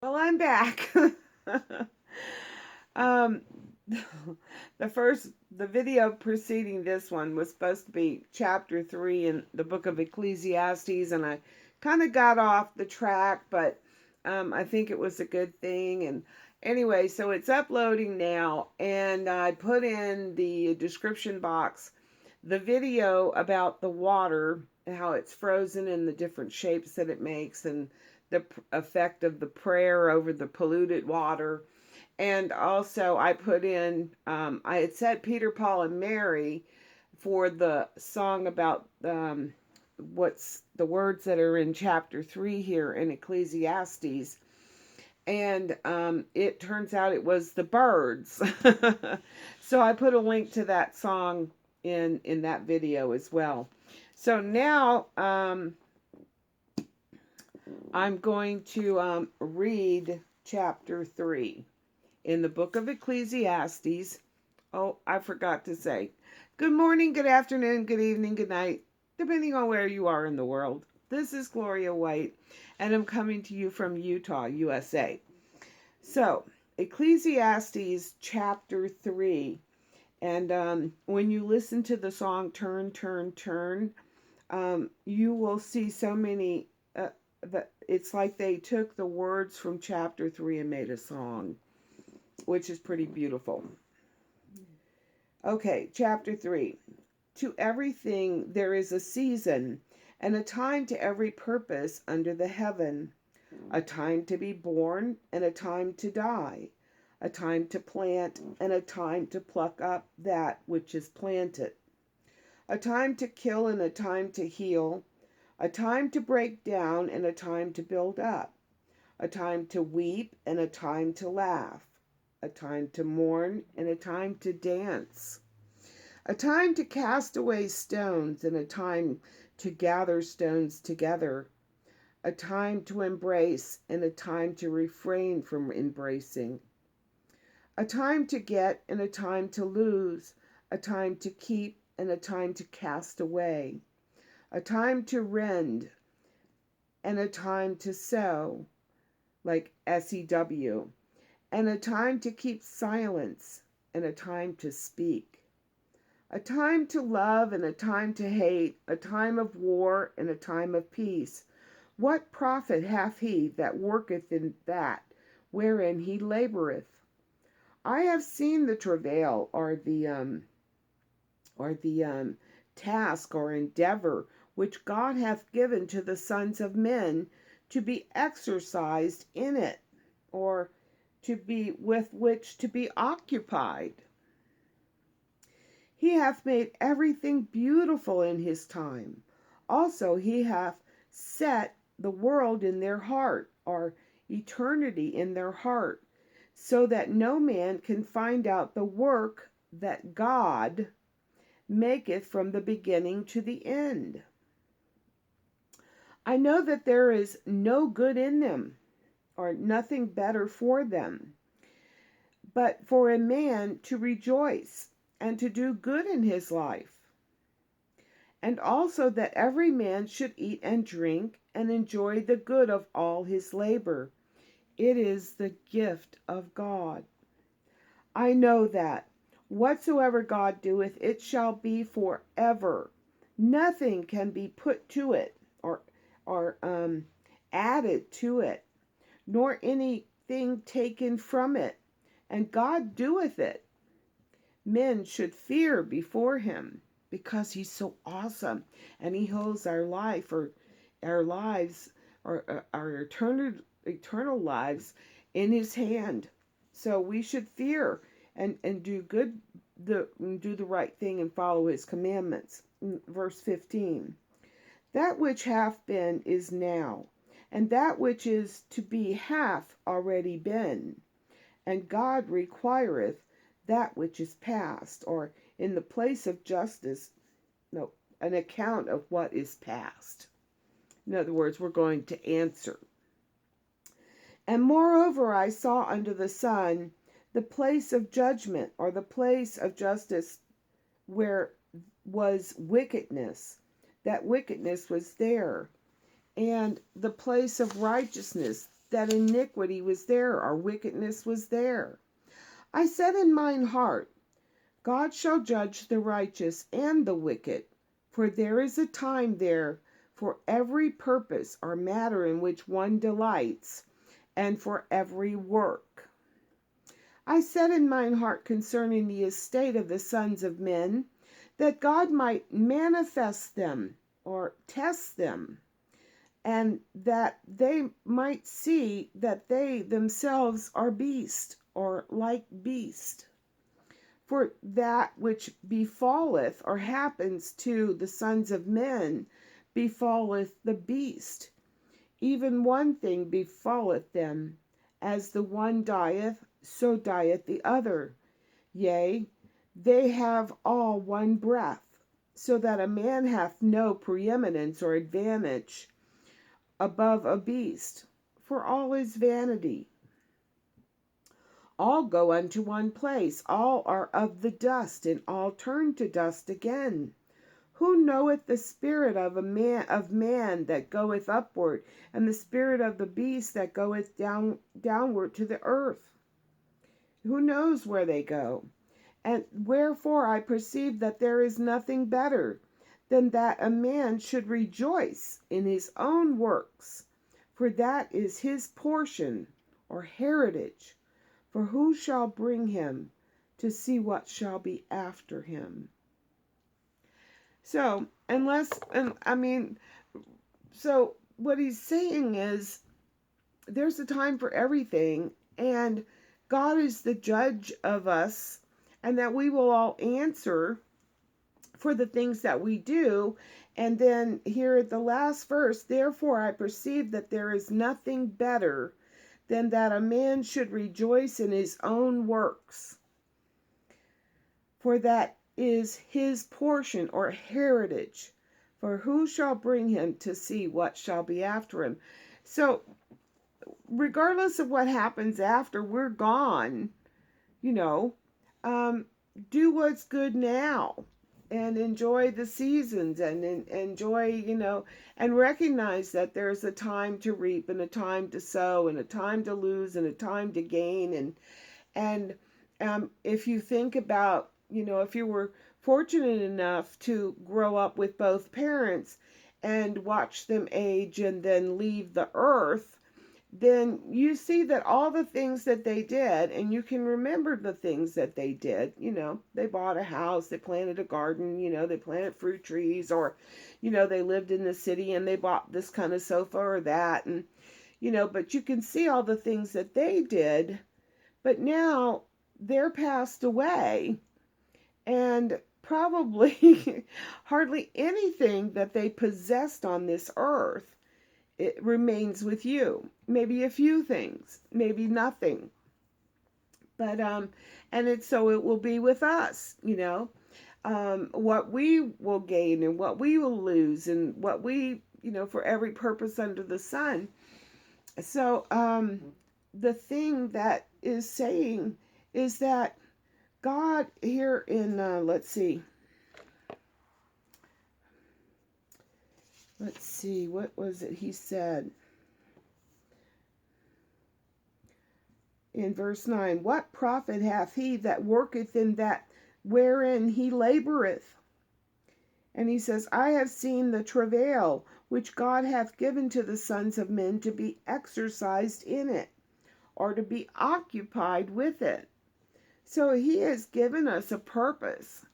Well, I'm back. um, the video preceding this one was supposed to be chapter 3 in the book of Ecclesiastes, and I kind of got off the track, but I think it was a good thing. And anyway, so it's uploading now, and I put in the description box the video about the water, how it's frozen and the different shapes that it makes, and the effect of the prayer over the polluted water. And also, I put in, I had said Peter, Paul, and Mary for the song about what's the words that are in chapter 3 here in Ecclesiastes. And it turns out it was the birds. So I put a link to that song in that video as well. So now I'm going to read chapter 3 in the book of Ecclesiastes. Oh, I forgot to say good morning, good afternoon, good evening, good night, depending on where you are in the world. This is Gloria White, and I'm coming to you from Utah, USA. So, Ecclesiastes chapter 3. And when you listen to the song Turn, Turn, Turn, you will see so many. It's like they took the words from chapter 3 and made a song, which is pretty beautiful. Okay, chapter 3. To everything there is a season, and a time to every purpose under the heaven, a time to be born, and a time to die, a time to plant, and a time to pluck up that which is planted, a time to kill, and a time to heal, a time to break down, and a time to build up, a time to weep, and a time to laugh, a time to mourn, and a time to dance, a time to cast away stones, and a time to gather stones together, a time to embrace, and a time to refrain from embracing, a time to get, and a time to lose, a time to keep, and a time to cast away, a time to rend, and a time to sow, like SEW, and a time to keep silence, and a time to speak, a time to love, and a time to hate, a time of war, and a time of peace. What profit hath he that worketh in that wherein he laboureth? I have seen the travail, or the task or endeavor which God hath given to the sons of men to be exercised in it, or to be with which to be occupied. He hath made everything beautiful in his time. Also he hath set the world in their heart, or eternity in their heart, so that no man can find out the work that God maketh from the beginning to the end. I know that there is no good in them, or nothing better for them, but for a man to rejoice and to do good in his life, and also that every man should eat and drink and enjoy the good of all his labor. It is the gift of God. I know that whatsoever God doeth, it shall be forever. Nothing can be put to it, or added to it, nor anything taken from it. And God doeth it. Men should fear before him, because he's so awesome, and he holds our life, or our lives, or our eternal lives in his hand. So we should fear and do the right thing and follow his commandments. Verse 15. That which hath been is now, and that which is to be hath already been. And God requireth that which is past, or in the place of justice, no, an account of what is past. In other words, we're going to answer. And moreover, I saw under the sun the place of judgment, or the place of justice, where was wickedness. That wickedness was there. And the place of righteousness, that iniquity was there, or wickedness was there. I said in mine heart, God shall judge the righteous and the wicked, for there is a time there for every purpose or matter in which one delights, and for every work. I said in mine heart concerning the estate of the sons of men, that God might manifest them, or test them, and that they might see that they themselves are beast, or like beast. For that which befalleth or happens to the sons of men befalleth the beast. Even one thing befalleth them. As the one dieth, so dieth the other. Yea, they have all one breath, so that a man hath no preeminence or advantage above a beast, for all is vanity. All go unto one place, all are of the dust, and all turn to dust again. Who knoweth the spirit of man that goeth upward, and the spirit of the beast that goeth downward to the earth? Who knows where they go? And wherefore I perceive that there is nothing better than that a man should rejoice in his own works, for that is his portion or heritage. For who shall bring him to see what shall be after him? So, so what he's saying is there's a time for everything, and God is the judge of us, and that we will all answer for the things that we do. And then here at the last verse, therefore I perceive that there is nothing better than that a man should rejoice in his own works, for that is his portion or heritage. For who shall bring him to see what shall be after him? So regardless of what happens after we're gone, you know, do what's good now, and enjoy the seasons, and enjoy, and recognize that there's a time to reap, and a time to sow, and a time to lose, and a time to gain. And if you think about, if you were fortunate enough to grow up with both parents and watch them age and then leave the earth, then you see that all the things that they did, and you can remember the things that they did. They bought a house, they planted a garden, they planted fruit trees, or, they lived in the city and they bought this kind of sofa or that. And, but you can see all the things that they did, but now they're passed away, and probably hardly anything that they possessed on this earth, it remains with you. Maybe a few things, maybe nothing. But and it will be with us, what we will gain and what we will lose, and what we, for every purpose under the sun. So the thing that is saying is that God here in let's see, what was it he said? In verse 9, what profit hath he that worketh in that wherein he laboureth? And he says, I have seen the travail which God hath given to the sons of men to be exercised in it, or to be occupied with it. So he has given us a purpose,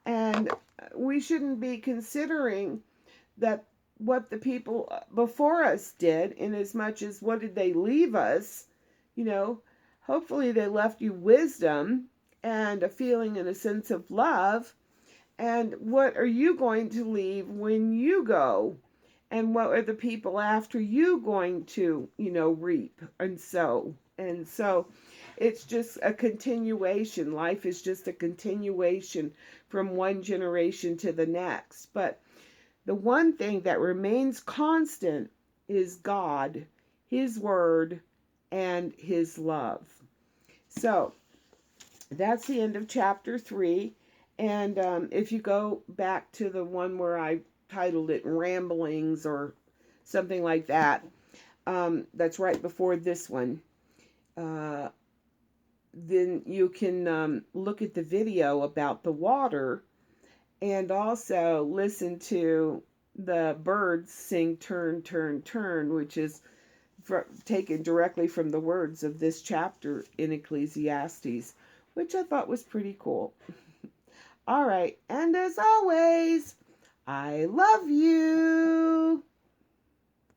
and we shouldn't be considering that what the people before us did, in as much as what did they leave us. Hopefully they left you wisdom and a feeling and a sense of love. And what are you going to leave when you go? And what are the people after you going to, reap and sow? And so it's just a continuation. Life is just a continuation from one generation to the next. But the one thing that remains constant is God, His Word, and His love. So that's the end of chapter 3. And if you go back to the one where I titled it Ramblings or something like that, that's right before this one. Uh, then you can look at the video about the water and also listen to the birds sing turn, turn, turn, which is taken directly from the words of this chapter in Ecclesiastes, which I thought was pretty cool. All right, and as always, I love you.